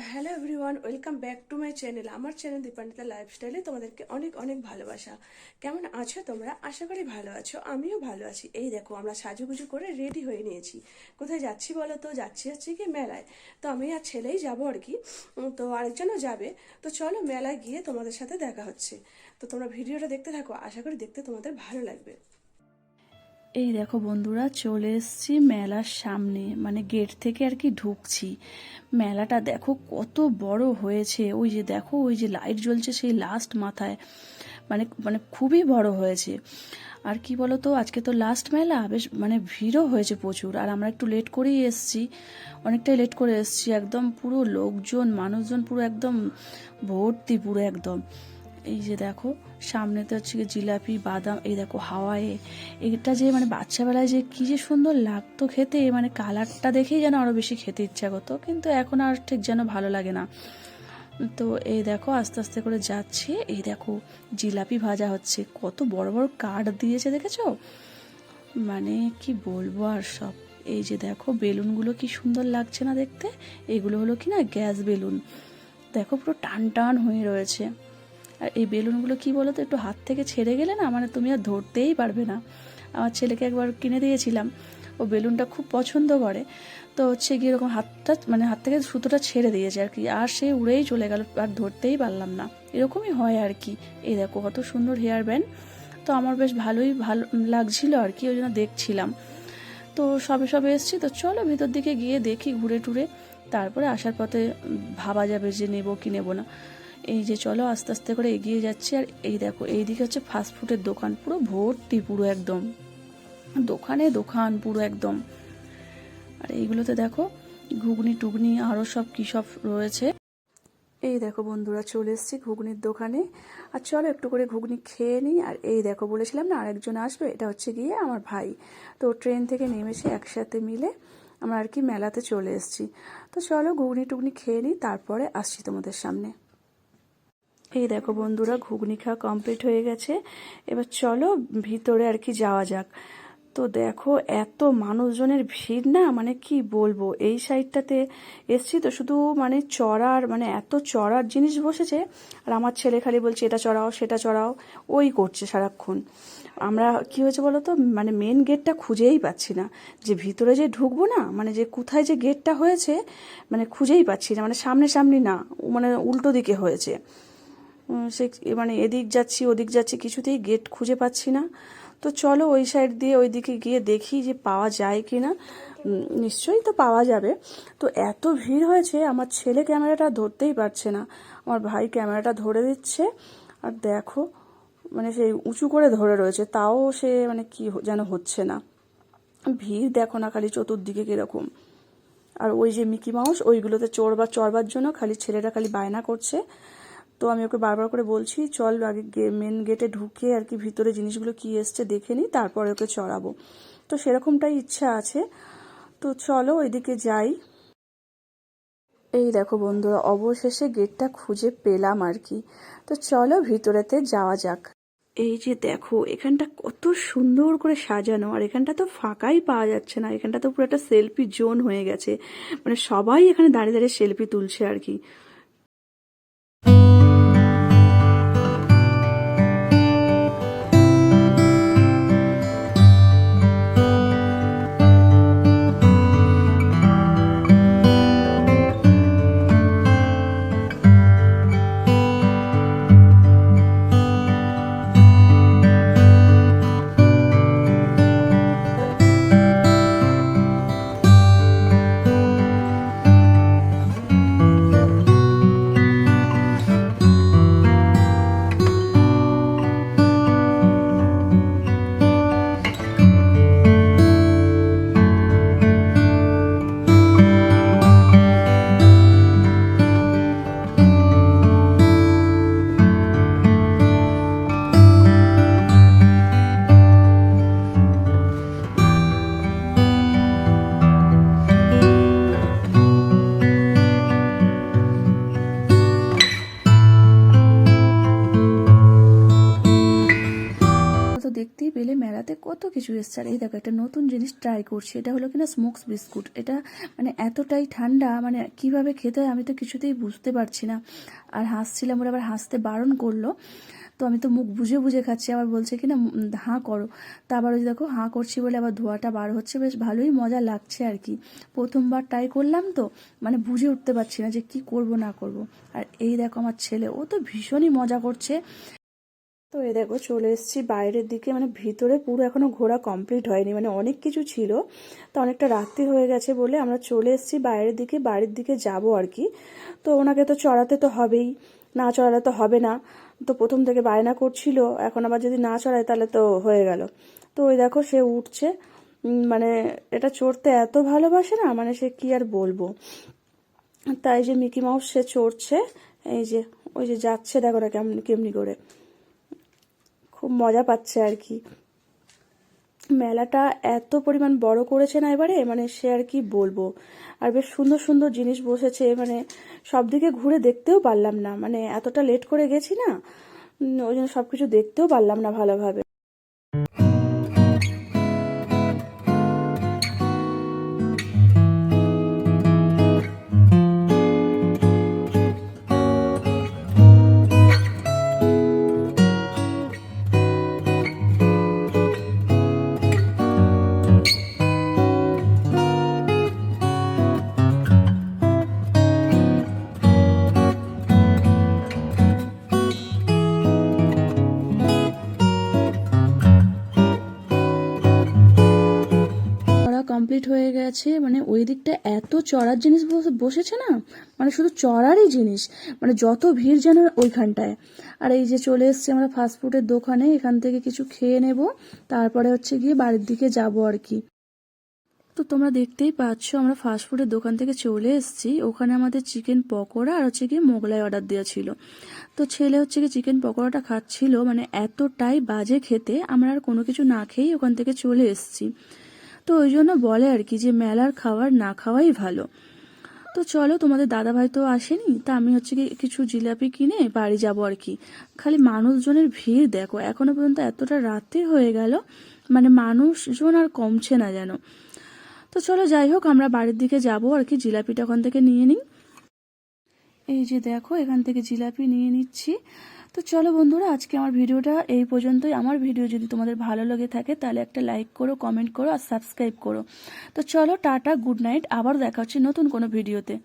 Hello everyone, welcome back to my channel. আমার channel Dipanwita লাইফস্টাইলে তোমাদেরকে অনেক অনেক ভালোবাসা। কেমন আছো তোমরা? আশা করি ভালো আছো, আমিও ভালো আছি। এই দেখো, আমরা সাজুগুজু করে রেডি হয়ে নিয়েছি। কোথায় যাচ্ছি বলো তো? যাচ্ছি কি মেলায়। তো আমি আর ছেলেই যাবো আর কি। তো আরেকজনও যাবে। তো চলো মেলায় গিয়ে তোমাদের সাথে দেখা হচ্ছে। তো তোমরা ভিডিওটা দেখতে থাকো, আশা করি দেখতে তোমাদের ভালো লাগবে। এই দেখো বন্ধুরা, চলে এসেছি মেলার সামনে, মানে গেট থেকে আর কি ঢুকছি। মেলাটা দেখো কত বড় হয়েছে। ওই যে দেখো, ওই যে লাইট জ্বলছে সেই লাস্ট মাথায়, মানে মানে খুবই বড় হয়েছে। আর কি বলো তো, আজকে তো লাস্ট মেলা, বেশ মানে ভিড়ও হয়েছে প্রচুর। আর আমরা একটু লেট করেই এসেছি, অনেকটাই লেট করে এসেছি। একদম পুরো লোকজন মানুষজন পুরো একদম ভর্তি, পুরো একদম। এই যে দেখো, সামনেতে হচ্ছে গিয়ে জিলাপি, বাদাম, এই দেখো হাওয়ায় এটা যে মানে বাচ্চাবেলায় যে কি যে সুন্দর লাগতো খেতে, মানে কালারটা দেখেই যেন আরো বেশি খেতে ইচ্ছা করতো, কিন্তু এখন আর ঠিক যেন ভালো লাগে না। তো এই দেখো আস্তে আস্তে করে যাচ্ছে। এই দেখো জিলাপি ভাজা হচ্ছে, কত বড় বড় কাঠ দিয়েছে দেখেছো, মানে কি বলবো আর সব। এই যে দেখো বেলুনগুলো কি সুন্দর লাগছে না দেখতে। এগুলো হলো কি না, গ্যাস বেলুন। দেখো পুরো টান টান হয়ে রয়েছে। আর এই বেলুনগুলো কি বলো তো, একটু হাত থেকে ছেড়ে গেলে না, মানে তুমি আর ধরতেই পারবে না। আমার ছেলেকে একবার কিনে দিয়েছিলাম, ও বেলুনটা খুব পছন্দ করে। তো হচ্ছে গিয়ে এরকম হাতটা, মানে হাত থেকে সুতোটা ছেড়ে দিয়েছে আর কি, আর সে উড়েই চলে গেল, আর ধরতেই পারলাম না। এরকমই হয় আর কি। এই দেখো কত সুন্দর হেয়ার ব্যান্ড। তো আমার বেশ ভালোই ভালো লাগছিল আর কি, ওই জন্য দেখছিলাম। তো সবে সবে এসছি, তো চলো ভিতর দিকে গিয়ে দেখি ঘুরে টুরে, তারপরে আসার পথে ভাবা যাবে যে নেবো কি নেবো না। এই যে চলো আস্তে আস্তে করে এগিয়ে যাচ্ছি। আর এই দেখো এইদিকে হচ্ছে ফাস্টফুডের দোকান, পুরো ভর্তি, পুরো একদম দোকানে দোকান পুরো একদম। আর এইগুলোতে দেখো ঘুগনি টুগনি আরও সব কী সব রয়েছে। এই দেখো বন্ধুরা, চলে এসেছি ঘুগনির দোকানে। আর চলো একটু করে ঘুগনি খেয়ে নিই। আর এই দেখো, বলেছিলাম না আরেকজন আসবে, এটা হচ্ছে গিয়ে আমার ভাই। তো ট্রেন থেকে নেমেছে, একসাথে মিলে আমরা আর কি মেলাতে চলে এসেছি। তো চলো ঘুগনি টুগনি খেয়ে নিই, তারপরে আসছি তোমাদের সামনে। এই দেখো বন্ধুরা, ঘুগনি খাওয়া কমপ্লিট হয়ে গেছে। এবার চলো ভিতরে আর কি যাওয়া যাক। তো দেখো এত মানুষজনের ভিড় না, মানে কি বলবো। এই সাইডটাতে এসছি তো শুধু মানে চড়ার, মানে এত চড়ার জিনিস বসেছে। আর আমার ছেলে খালি বলছে এটা চড়াও সেটা চড়াও, ওই করছে সারাক্ষণ। আমরা কি হয়েছে বলো তো, মানে মেন গেটটা খুঁজেই পাচ্ছি না, যে ভিতরে যে ঢুকবো না, মানে যে কোথায় যে গেটটা হয়েছে, মানে খুঁজেই পাচ্ছি না। মানে সামনে সামনে না, মানে উল্টো দিকে হয়েছে। সে মানে এদিক যাচ্ছি ওদিক যাচ্ছি, কিছুতেই গেট খুঁজে পাচ্ছি না। তো চলো ওই সাইড দিয়ে ওই দিকে গিয়ে দেখি যে পাওয়া যায় কি না। নিশ্চয়ই তো পাওয়া যাবে। তো এত ভিড় হয়েছে, আমার ছেলে ক্যামেরাটা ধরতেই পারছে না, আমার ভাই ক্যামেরাটা ধরে দিচ্ছে। আর দেখো, মানে সেই উঁচু করে ধরে রয়েছে, তাও সে মানে কি যেন হচ্ছে না। ভিড় দেখো না খালি চতুর্দিকে কিরকম। আর ওই যে মিকি মাউস, ওইগুলোতে চড়বার জন্য খালি ছেলেটা খালি বায়না করছে। তো আমি ওকে বারবার করে বলছি চল আগে মেন গেটে ঢুকে আর কি ভিতরে জিনিসগুলো কি এসছে দেখে নিই, তারপরে ওকে চড়াবো। তো সেরকমটাই ইচ্ছা আছে। তো চলো ওইদিকে যাই। এই দেখো বন্ধুরা, অবশেষে গেটটা খুঁজে পেলাম আর কি। তো চলো ভিতরেতে যাওয়া যাক। এই যে দেখো, এখানটা কত সুন্দর করে সাজানো। আর এখানটা তো ফাঁকাই পাওয়া যাচ্ছে না, এখানটা তো পুরো একটা সেলফি জোন হয়ে গেছে। মানে সবাই এখানে দাঁড়িয়ে দাঁড়িয়ে সেলফি তুলছে আর কি। কত কিছু এসছে। আর এই দেখো একটা নতুন জিনিস ট্রাই করছি, এটা হলো কিনা স্মোকস বিস্কুট। এটা মানে এতটাই ঠান্ডা, মানে কিভাবে খেতে হয় আমি তো কিছুতেই বুঝতে পারছি না। আর হাসছিলাম, ওরা আবার হাসতে বারণ করলো, তো আমি তো মুখ বুঝে বুঝে খাচ্ছি। আবার বলছে কি না হাঁ করো, তা আবার ওই দেখো হাঁ করছি বলে আবার ধোঁয়াটা বার হচ্ছে, বেশ ভালোই মজা লাগছে আর কি। প্রথমবার ট্রাই করলাম তো, মানে বুঝে উঠতে পারছি না যে কি করব না করব। আর এই দেখো আমার ছেলে, ও তো ভীষণই মজা করছে। তো এই দেখো চলে এসেছি বাইরের দিকে, মানে ভিতরে পুরো এখনো ঘোরা কমপ্লিট হয়নি, মানে অনেক কিছু ছিল, তো অনেকটা রাত্রি হয়ে গেছে বলে আমরা চলে এসেছি বাইরের দিকে, বাড়ির দিকে যাব আর কি। তো ওনাকে তো চড়াতে তো হবেই, না চড়ালে তো হবে না। তো প্রথম থেকে বায়না করছিল, এখন আবার যদি না চড়ায় তাহলে তো হয়ে গেল। তো ওই দেখো সে উঠছে, মানে এটা চড়তে এত ভালোবাসে না, মানে সে কি আর বলবো। তাই যে মিকি মাউস সে চড়ছে, এই যে ওই যে যাচ্ছে দেখো না কেমনি কেমনি করে, খুব মজা পাচ্ছে আর কি। মেলাটা এত পরিমাণ বড় করেছে না এবারে, মানে সে আর কি বলবো। আর বেশ সুন্দর সুন্দর জিনিস বসেছে, মানে সব দিকে ঘুরে দেখতেও পারলাম না, মানে এতটা লেট করে গেছি না, ওই জন্য সব কিছু দেখতেও পারলাম না ভালোভাবে। চড়া কমপ্লিট হয়ে গেছে, মানে ওই দিকটা এত চড়ার জিনিস বসেছে না, মানে শুধু চড়ারই জিনিস, মানে যত ভিড় যেন ওইখানটায়। আর এই যে চলে এসছি আমরা ফাস্টফুডের দোকানে, এখান থেকে কিছু খেয়ে নেব, তারপরে হচ্ছে গিয়ে বাড়ির দিকে যাব আর কি। তো তোমরা দেখতেই পাচ্ছ আমরা ফাস্টফুডের দোকান থেকে চলে এসেছি, ওখানে আমাদের চিকেন পকোড়া আর হচ্ছে গিয়ে মোগলাই অর্ডার দেওয়া ছিল। তো ছেলে হচ্ছে গিয়ে চিকেন পকোড়াটা খাচ্ছিল, মানে এতটাই বাজে খেতে, আমরা আর কোনো কিছু না খেয়েই ওখান থেকে চলে এসেছি। তো ওই জন্য বলে আর কি যে মেলার খাবার না খাওয়াই ভালো। তো চলো, তোমাদের দাদাভাই তো আসেনি, তা আমি হচ্ছে কি কিছু জিলাপি কিনে বাড়ি যাব আর কি। খালি মানুষজনের ভিড় দেখো, এখনো পর্যন্ত এতটা রাত্রি হয়ে গেল, মানে মানুষজন আর কমছে না যেন। তো চলো যাই হোক, আমরা বাড়ির দিকে যাব আর কি, জিলাপিটা ওখান থেকে নিয়ে নিই। এই যে দেখো এখান থেকে জিলাপি নিয়ে নিচ্ছি। তো চলো বন্ধুরা, আজকে আমার ভিডিওটা এই পর্যন্তই। আমার ভিডিও যদি তোমাদের ভালো লেগে থাকে তাহলে একটা লাইক করো, কমেন্ট করো আর সাবস্ক্রাইব করো। তো চলো টাটা, গুড নাইট, আবার দেখা হচ্ছে নতুন কোনো ভিডিওতে।